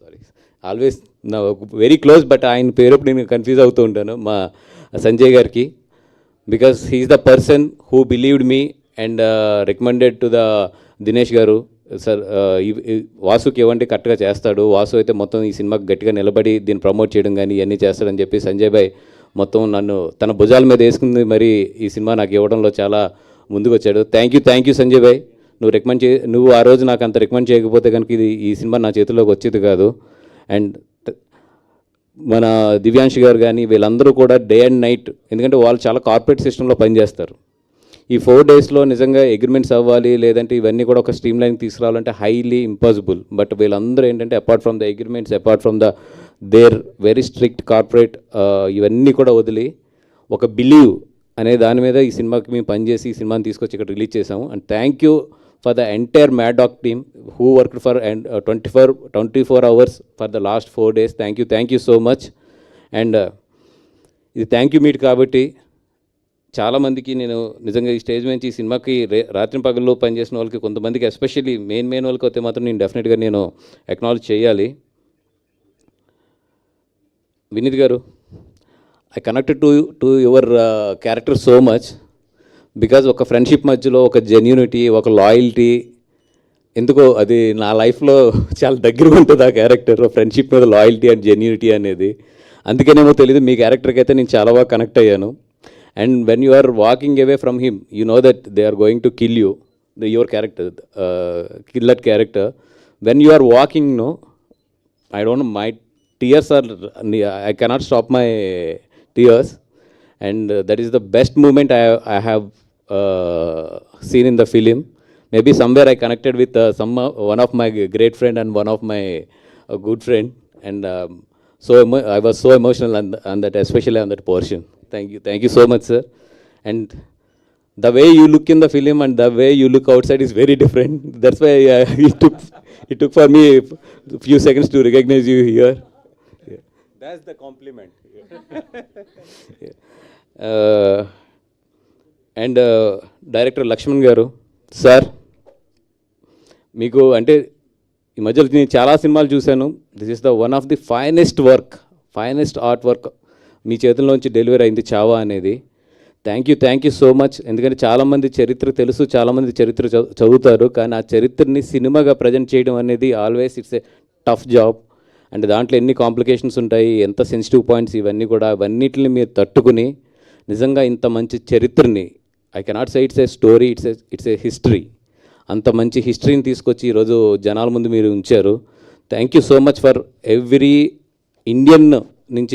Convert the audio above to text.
Sorry, always నా very close, but ఆయన పేరప్పుడు నేను కన్ఫ్యూజ్ అవుతూ ఉంటాను మా సంజయ్ గారికి. Because he's the person who believed me and recommended to the Dinesh గారు. సార్ వాసుకి ఇవ్వండి కరెక్ట్గా చేస్తాడు, వాసు అయితే మొత్తం ఈ సినిమాకి గట్టిగా నిలబడి దీన్ని ప్రమోట్ చేయడం కానీ ఇవన్నీ చేస్తాడని చెప్పి సంజయ్ భాయ్ మొత్తం నన్ను తన భుజాల మీద వేసుకుంది, మరి ఈ సినిమా నాకు ఇవ్వడంలో చాలా ముందుకు వచ్చాడు. థ్యాంక్ యూ సంజయ్ భాయ్. నువ్వు ఆ రోజు నాకు అంత రికమెండ్ చేయకపోతే కనుక ఈ సినిమా నా చేతిలోకి వచ్చేది కాదు. అండ్ మన దివ్యాంష్ గారు కానీ వీళ్ళందరూ కూడా డే అండ్ నైట్, ఎందుకంటే వాళ్ళు చాలా కార్పొరేట్ సిస్టంలో పనిచేస్తారు. ఈ 4 డేస్లో నిజంగా అగ్రిమెంట్స్ అవ్వాలి, లేదంటే ఇవన్నీ కూడా ఒక స్ట్రీమ్ లైన్ తీసుకురావాలంటే హైలీ ఇంపాసిబుల్. బట్ వీళ్ళందరూ ఏంటంటే apart from the agreements, apart from the their very strict corporate ఇవన్నీ కూడా వదిలి ఒక బిలీవ్ అనే దాని మీద ఈ సినిమాకి మేము పనిచేసి ఈ సినిమాని తీసుకొచ్చి ఇక్కడ రిలీజ్ చేసాము. And thank you for the entire mad dog team who worked for 24 hours for the last 4 days. Thank you so much. And ఇది థ్యాంక్ యూ మీట్ కాబట్టి చాలామందికి నేను నిజంగా ఈ స్టేజ్ నుంచి ఈ సినిమాకి రాత్రి పగల్లో పనిచేసిన వాళ్ళకి కొంతమందికి ఎస్పెషల్లీ మెయిన్ వాళ్ళకి అయితే మాత్రం నేను డెఫినెట్గా నేను అక్నాలెడ్జ్ చేయాలి. వినీత్ గారు, I connected to your character so much. Because ఒక ఫ్రెండ్షిప్ మధ్యలో ఒక జెన్యూనిటీ, ఒక లాయల్టీ, ఎందుకో అది నా లైఫ్లో చాలా దగ్గరగా ఉంటుంది ఆ క్యారెక్టర్. ఫ్రెండ్షిప్ మీద లాయల్టీ అండ్ జెన్యూనిటీ అనేది. అందుకనేమో తెలియదు, మీ క్యారెక్టర్కి అయితే నేను చాలా బాగా కనెక్ట్ అయ్యాను. And when you are walking away from him, you know that they are going to kill you, your character, kill that character. When you are walking, no, I don't know, my tears are, I cannot stop my tears. And that is the best moment I have seen in the film. Maybe somewhere I connected with one of my great friend and one of my good friend. And I was so emotional on that, especially on that portion. Thank you so much, sir. And the way you look in the film and the way you look outside is very different. That's why it took for me a few seconds to recognize you here. Yeah. That's the compliment. And director Lakshman గారు sir, మీకు అంటే ఈ మధ్యలో నేను చాలా సినిమాలు చూశాను. This is the one of the finest art work మీ చేతుల్లోంచి డెలివరీ అయింది చావా అనేది. Thank you so much. ఎందుకంటే చాలామంది చరిత్ర తెలుసు, చాలామంది చరిత్ర చదువుతారు, కానీ ఆ చరిత్రని సినిమాగా ప్రజెంట్ చేయడం అనేది always it's a tough job. And దాంట్లో ఎన్ని కాంప్లికేషన్స్ ఉంటాయి, ఎంత సెన్సిటివ్ పాయింట్స్, ఇవన్నీ కూడా అవన్నిటిని మీరు తట్టుకుని నిజంగా ఇంత మంచి చరిత్రని, I cannot say it's a story, it's a history, అంత మంచి హిస్టరీని తీసుకొచ్చి ఈరోజు జనాల ముందు మీరు ఉంచారు. Thank you so much for every Indian నుంచి